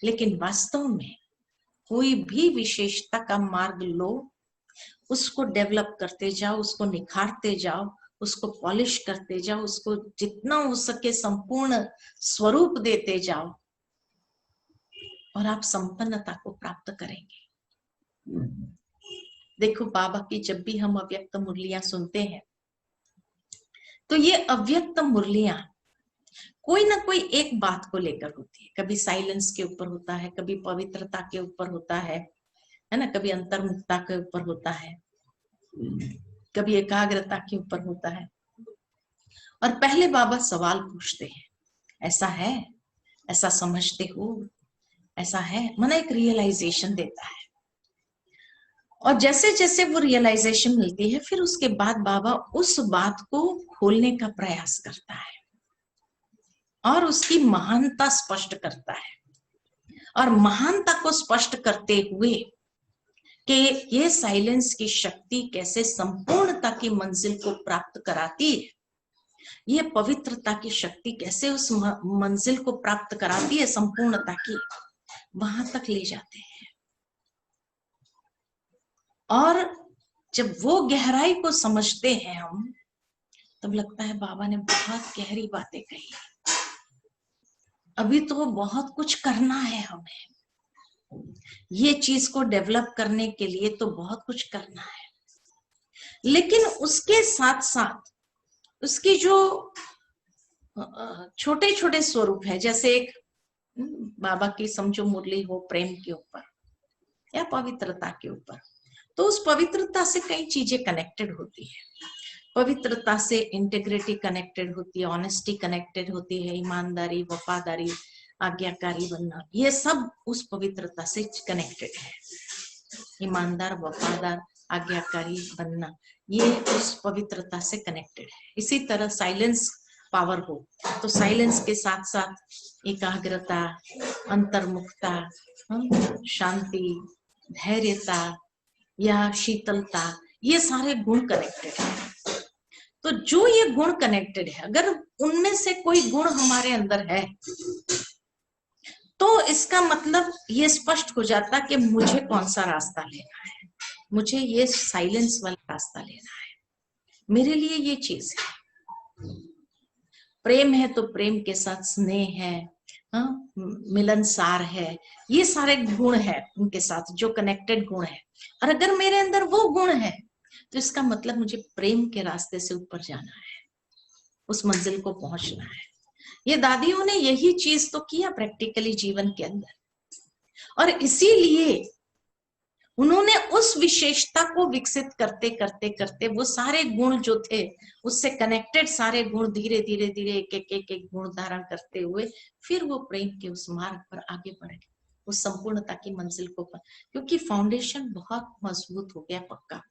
लेकिन वास्तव में कोई भी विशेषता का मार्ग लो, उसको डेवलप करते जाओ, उसको निखारते जाओ, उसको पॉलिश करते जाओ, उसको जितना हो सके संपूर्ण स्वरूप देते जाओ, और आप संपन्नता को प्राप्त करेंगे। देखो बाबा की जब भी हम अव्यक्त मुरलियां सुनते हैं, तो ये अव्यक्त मुरलियां कोई ना कोई एक बात को लेकर होती है। कभी साइलेंस के ऊपर होता है, कभी पवित्रता के ऊपर होता है ना, कभी अंतर्मुखता के ऊपर होता है, कभी एकाग्रता के ऊपर होता है। और पहले बाबा सवाल पूछते हैं, ऐसा है, ऐसा समझते हो, ऐसा है, माना एक रियलाइजेशन देता है। और जैसे जैसे वो रियलाइजेशन मिलती है, फिर उसके बाद बाबा उस बात को खोलने का प्रयास करता है और उसकी महानता स्पष्ट करता है। और महानता को स्पष्ट करते हुए कि ये साइलेंस की शक्ति कैसे संपूर्णता की मंजिल को प्राप्त कराती है, ये पवित्रता की शक्ति कैसे उस मंजिल को प्राप्त कराती है, संपूर्णता की, वहां तक ले जाते हैं। और जब वो गहराई को समझते हैं हम, तब लगता है बाबा ने बहुत गहरी बातें कही। अभी तो बहुत कुछ करना है हमें, ये चीज को डेवलप करने के लिए तो बहुत कुछ करना है, लेकिन उसके साथ साथ उसकी जो छोटे छोटे स्वरूप है, जैसे एक बाबा की समझो मुरली हो प्रेम के ऊपर या पवित्रता के ऊपर, तो उस पवित्रता से कई चीजें कनेक्टेड होती है। पवित्रता से इंटीग्रिटी कनेक्टेड होती है, ऑनेस्टी कनेक्टेड होती है, ईमानदारी, वफादारी, आज्ञाकारी बनना, ये सब उस पवित्रता से कनेक्टेड है। ईमानदार, वफादार, आज्ञाकारी बनना, ये उस पवित्रता से कनेक्टेड है। इसी तरह साइलेंस पावर हो तो साइलेंस के साथ साथ एकाग्रता, अंतर्मुखता, शांति, धैर्यता या शीतलता, ये सारे गुण कनेक्टेड है। तो जो ये गुण कनेक्टेड है, अगर उनमें से कोई गुण हमारे अंदर है तो इसका मतलब ये स्पष्ट हो जाता कि मुझे कौन सा रास्ता लेना है, मुझे ये साइलेंस वाला रास्ता लेना है, मेरे लिए ये चीज है। प्रेम है तो प्रेम के साथ स्नेह है, मिलनसार है, ये सारे गुण है उनके साथ जो कनेक्टेड गुण है। और अगर मेरे अंदर वो गुण है तो इसका मतलब मुझे प्रेम के रास्ते से ऊपर जाना है, उस मंजिल को पहुंचना है। ये दादियों ने यही चीज तो किया प्रैक्टिकली जीवन के अंदर, और इसीलिए उन्होंने उस विशेषता को विकसित करते करते करते वो सारे गुण जो थे उससे कनेक्टेड सारे गुण धीरे धीरे धीरे एक गुण धारण करते हुए फिर वो प्रेम के उस मार्ग पर आगे बढ़े, उस संपूर्णता की मंजिल को पर, क्योंकि फाउंडेशन बहुत मजबूत हो गया, पक्का हो गया।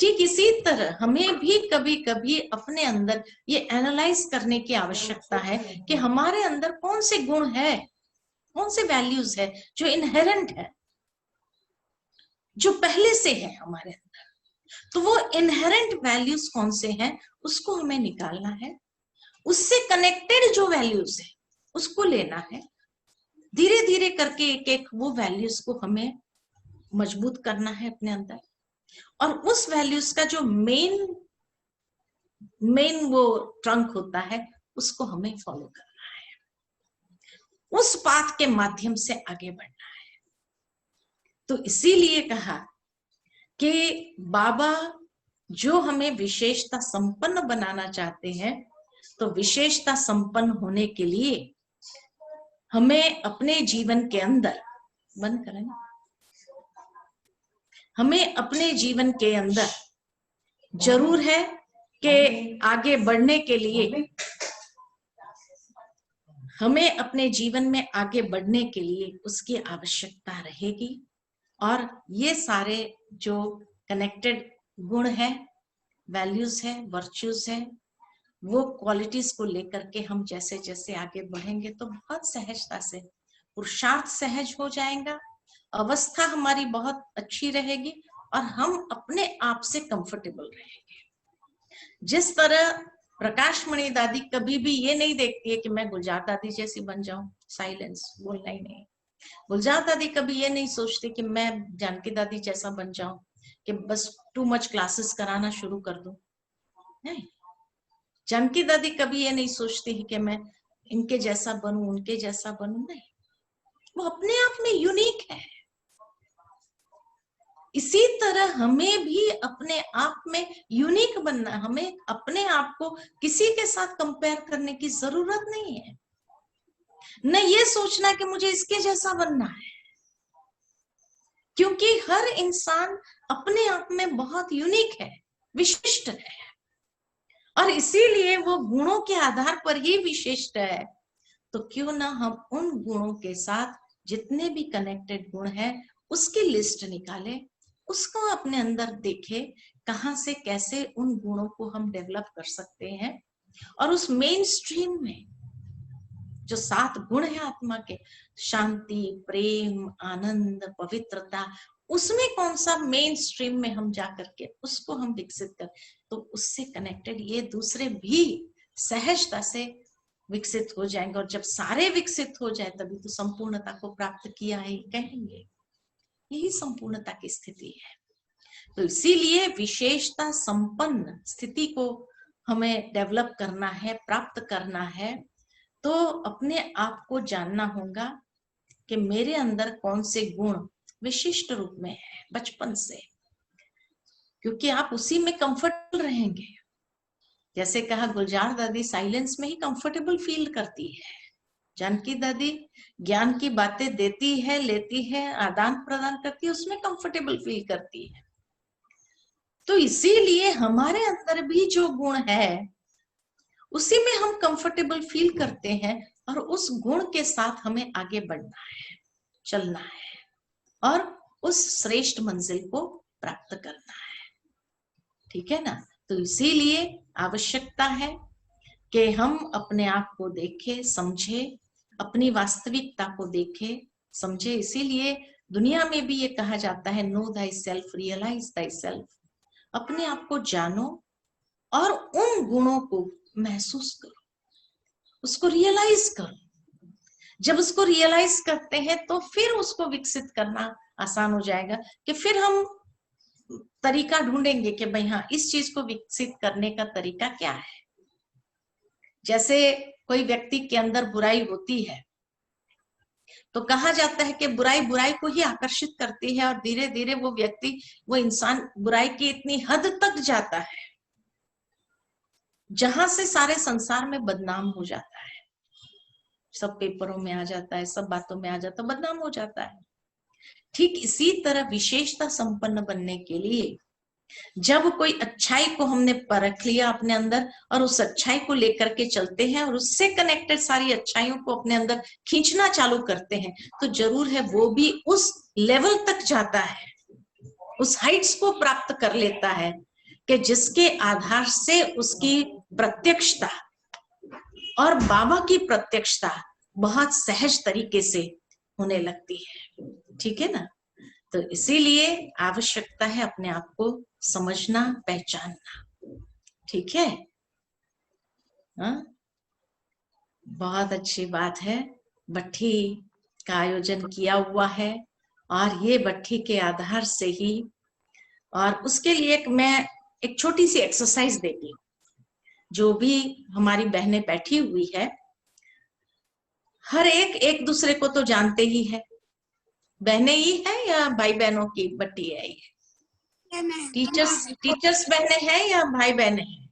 ठीक इसी तरह हमें भी कभी कभी अपने अंदर ये एनालाइज करने की आवश्यकता है कि हमारे अंदर कौन से गुण है, कौन से वैल्यूज है जो इनहेरेंट है, जो पहले से है हमारे अंदर। तो वो इनहेरेंट वैल्यूज कौन से हैं उसको हमें निकालना है, उससे कनेक्टेड जो वैल्यूज है उसको लेना है, धीरे धीरे करके एक एक वो वैल्यूज को हमें मजबूत करना है अपने अंदर, और उस वैल्यूज का जो मेन वो ट्रंक होता है उसको हमें फॉलो करना है, उस पाथ के माध्यम से आगे बढ़ना है। तो इसीलिए कहा कि बाबा जो हमें विशेषता संपन्न बनाना चाहते हैं, तो विशेषता संपन्न होने के लिए हमें अपने जीवन के अंदर, बंद करें, हमें अपने जीवन के अंदर जरूर है कि आगे बढ़ने के लिए, हमें अपने जीवन में आगे बढ़ने के लिए उसकी आवश्यकता रहेगी। और ये सारे जो कनेक्टेड गुण है, वैल्यूज है, वर्च्यूज है, वो क्वालिटीज को लेकर के हम जैसे जैसे आगे बढ़ेंगे तो बहुत सहजता से पुरुषार्थ सहज हो जाएगा, अवस्था हमारी बहुत अच्छी रहेगी और हम अपने आप से कंफर्टेबल रहेंगे। जिस तरह प्रकाश मणि दादी कभी भी ये नहीं देखती है कि मैं गुलजार दादी जैसी बन जाऊं, साइलेंस, बोलना ही नहीं। गुलजार दादी कभी ये नहीं सोचते कि मैं जानकी दादी जैसा बन जाऊं, कि बस टू मच क्लासेस कराना शुरू कर दूं, नहीं। जानकी दादी कभी ये नहीं सोचती है कि मैं इनके जैसा बनूं, उनके जैसा बनूं, नहीं। वो अपने आप में यूनिक है। इसी तरह हमें भी अपने आप में यूनिक बनना, हमें अपने आप को किसी के साथ कंपेयर करने की जरूरत नहीं है, न ये सोचना कि मुझे इसके जैसा बनना है, क्योंकि हर इंसान अपने आप में बहुत यूनिक है, विशिष्ट है, और इसीलिए वो गुणों के आधार पर ही विशिष्ट है। तो क्यों ना हम उन गुणों के साथ जितने भी कनेक्टेड गुण हैं उसकी लिस्ट निकालें, उसको अपने अंदर देखें, कहां से कैसे उन गुणों को हम डेवलप कर सकते हैं, और उस मेन स्ट्रीम में जो 7 गुण है आत्मा के, शांति, प्रेम, आनंद, पवित्रता, उसमें कौन सा मेन स्ट्रीम में हम जाकर के उसको हम विकसित कर, तो उससे कनेक्टेड ये दूसरे भी सहजता से विकसित हो जाएंगे। और जब सारे विकसित हो जाए तभी तो संपूर्णता को प्राप्त किया है कहेंगे, यही संपूर्णता की स्थिति है। तो इसीलिए विशेषता संपन्न स्थिति को हमें डेवलप करना है, प्राप्त करना है, तो अपने आप को जानना होगा कि मेरे अंदर कौन से गुण विशिष्ट रूप में है बचपन से, क्योंकि आप उसी में कंफर्टेबल रहेंगे। जैसे कहा, गुलजार दादी साइलेंस में ही कंफर्टेबल फील करती है, जानकी दादी ज्ञान की बातें देती है, लेती है, आदान प्रदान करती है, उसमें कंफर्टेबल फील करती है। तो इसीलिए हमारे अंदर भी जो गुण है उसी में हम कंफर्टेबल फील करते हैं, और उस गुण के साथ हमें आगे बढ़ना है, चलना है और उस श्रेष्ठ मंजिल को प्राप्त करना है। ठीक है ना? तो इसीलिए आवश्यकता है कि हम अपने आप को देखें, समझे, अपनी वास्तविकता को देखें, समझे। इसीलिए दुनिया में भी ये कहा जाता है, know thyself, realise thyself. अपने आप को जानो और उन गुणों को महसूस करो, उसको रियलाइज करो। जब उसको रियलाइज करते हैं तो फिर उसको विकसित करना आसान हो जाएगा, कि फिर हम तरीका ढूंढेंगे कि भाई हाँ, इस चीज को विकसित करने का तरीका क्या है। जैसे कोई व्यक्ति के अंदर बुराई होती है तो कहा जाता है कि बुराई बुराई को ही आकर्षित करती है, और धीरे धीरे वो व्यक्ति, वो इंसान बुराई की इतनी हद तक जाता है जहां से सारे संसार में बदनाम हो जाता है, सब पेपरों में आ जाता है, सब बातों में आ जाता है, बदनाम हो जाता है। ठीक इसी तरह विशेषता संपन्न बनने के लिए जब कोई अच्छाई को हमने परख लिया अपने अंदर और उस अच्छाई को लेकर के चलते हैं और उससे कनेक्टेड सारी अच्छाइयों को अपने अंदर खींचना चालू करते हैं, तो जरूर है वो भी उस लेवल तक जाता है, उस हाइट्स को प्राप्त कर लेता है कि जिसके आधार से उसकी प्रत्यक्षता और बाबा की प्रत्यक्षता बहुत सहज तरीके से होने लगती है। ठीक है ना? तो इसीलिए आवश्यकता है अपने आप को समझना, पहचानना। ठीक है? हाँ, बहुत अच्छी बात है। बट्ठी का आयोजन किया हुआ है और ये बट्ठी के आधार से ही, और उसके लिए मैं एक छोटी सी एक्सरसाइज देती हूँ। जो भी हमारी बहनें बैठी हुई है, हर एक एक दूसरे को तो जानते ही है। बहनें ही है या भाई बहनों की बट्टी है ये? टीचर्स बहने हैं या भाई बहने हैं?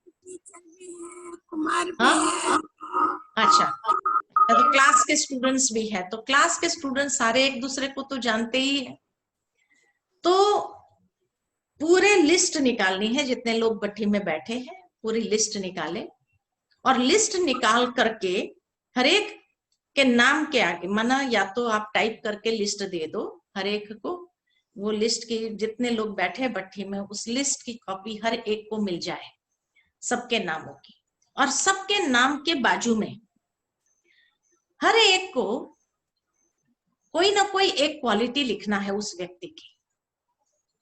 टीचर भी है, कुमार भी हाँ, है। अच्छा, तो क्लास के स्टूडेंट्स भी है। तो क्लास के स्टूडेंट्स सारे एक दूसरे को तो जानते ही है। तो पूरे लिस्ट निकालनी है, जितने लोग बट्टी में बैठे हैं पूरी लिस्ट निकाले, और लिस्ट निकाल करके हर एक के नाम के आगे, माना या तो आप टाइप करके लिस्ट दे दो हर एक को, वो लिस्ट की जितने लोग बैठे बट्टी में उस लिस्ट की कॉपी हर एक को मिल जाए, सबके नामों की। और सबके नाम के बाजू में हर एक को कोई ना कोई एक क्वालिटी लिखना है उस व्यक्ति की,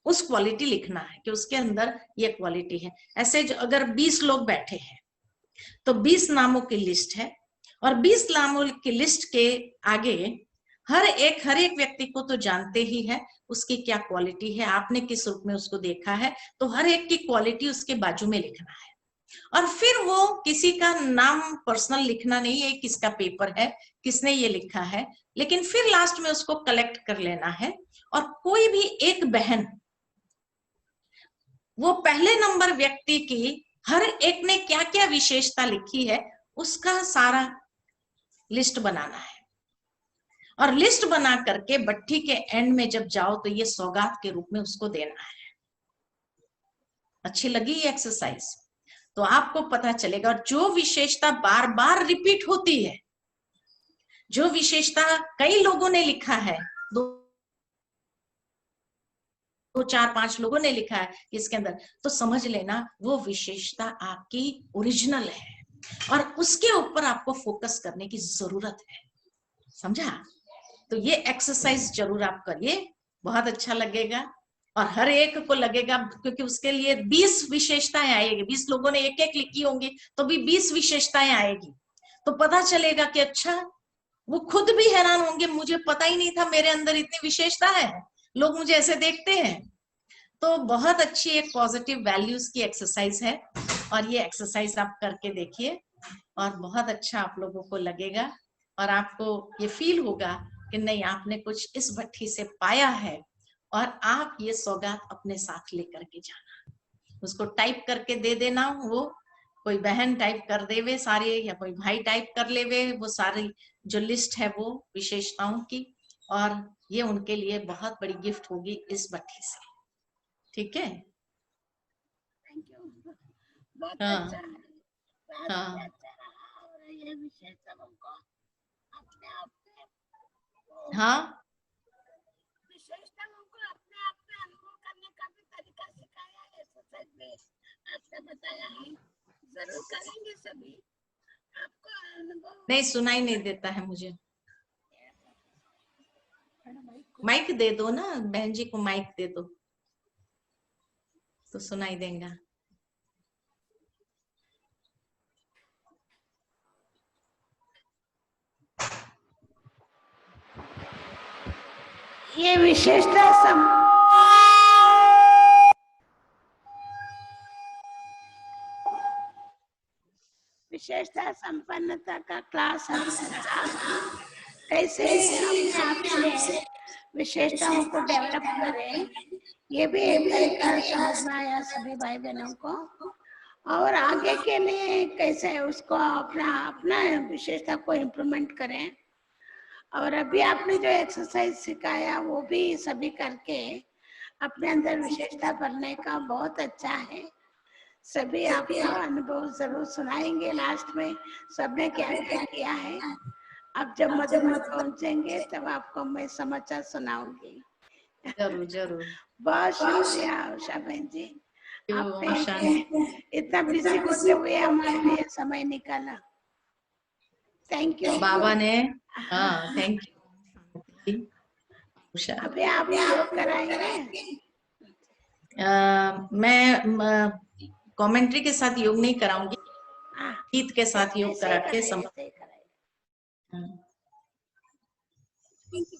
उस क्वालिटी लिखना है कि उसके अंदर ये क्वालिटी है। ऐसे अगर 20 लोग बैठे हैं तो 20 नामों की लिस्ट है, और 20 नामों की लिस्ट के आगे हर एक व्यक्ति को तो जानते ही है उसकी क्या क्वालिटी है, आपने किस रूप में उसको देखा है, तो हर एक की क्वालिटी उसके बाजू में लिखना है। और फिर वो किसी का नाम पर्सनल लिखना नहीं है, किसका पेपर है, किसने ये लिखा है, लेकिन फिर लास्ट में उसको कलेक्ट कर लेना है। और कोई भी एक बहन वो पहले नंबर व्यक्ति की हर एक ने क्या क्या विशेषता लिखी है उसका सारा लिस्ट बनाना है, और लिस्ट बना करके बट्टी के एंड में जब जाओ तो ये सौगात के रूप में उसको देना है। अच्छी लगी ये एक्सरसाइज? तो आपको पता चलेगा। और जो विशेषता बार बार रिपीट होती है, जो विशेषता कई लोगों ने लिखा है, दो 4-5 लोगों ने लिखा है इसके अंदर, तो समझ लेना वो विशेषता आपकी ओरिजिनल है, और उसके ऊपर आपको फोकस करने की जरूरत है। समझा? तो ये एक्सरसाइज जरूर आप करिए, बहुत अच्छा लगेगा। और हर एक को लगेगा, क्योंकि उसके लिए 20 विशेषताएं आएगी, 20 लोगों ने एक एक लिखी होंगी तो भी 20 विशेषताएं आएगी, तो पता चलेगा कि अच्छा, वो खुद भी हैरान होंगे, मुझे पता ही नहीं था मेरे अंदर इतनी विशेषता है, लोग मुझे ऐसे देखते हैं। तो बहुत अच्छी एक पॉजिटिव वैल्यूज की एक्सरसाइज है, और ये एक्सरसाइज आप करके देखिए और बहुत अच्छा आप लोगों को लगेगा, और आपको ये फील होगा कि नहीं, आपने कुछ इस भट्ठी से पाया है, और आप ये सौगात अपने साथ लेकर के जाना। उसको टाइप करके दे देना, वो कोई बहन टाइप कर देवे सारे, या कोई भाई टाइप कर लेवे वो सारी जो लिस्ट है वो विशेषताओं की, और ये उनके लिए बहुत बड़ी गिफ्ट होगी इस भट्ठी से। ठीक है? थैंक यू, बहुत हाँ अच्छा है, बहुत हाँ अच्छा रहा। और ये विषय सबको अपने आप में हाँ विशेषताओं को अपने आप में अनुभव करने का भी तरीका सिखाया है, एक्सरसाइज में आपने बताया है। जरूर करेंगे सभी, आपको अनुभव। नहीं, सुनाई नहीं देता है मुझे। माइक दे दो ना, बहन जी को माइक दे दो तो सुनाई देगा। ये विशेषता संपन्नता का क्लास कैसे अपने आप से विशेषताओं को डेवलप करें, ये भी एक तरीका समझ में आया सभी भाई बहनों को। और आगे के लिए कैसे उसको अपना अपना विशेषता को इम्प्लीमेंट करें। और अभी आपने जो एक्सरसाइज सिखाया वो भी सभी करके अपने अंदर विशेषता भरने का बहुत अच्छा है। सभी आपको अनुभव जरूर सुनाएंगे लास्ट में, सबने क्या क्या किया है। अब जब मधुबन पहुंचेंगे तब आपको मैं समाचार सुनाऊंगी। जरूर जरूर। बहुत शुक्रिया उषा बहन जी, आपने शांति। इतना बिजी होते हुए हमारे लिए समय निकाला। थैंक यू बाबा ने, हाँ थैंक यू उषा। अभी आप योग कराएंगे? मैं कमेंट्री के साथ योग नहीं कराऊंगी, हाँ, गीत के साथ योग ऐसे करा ही के कराइए, ऐसे ही कराइए। हाँ। Thank you.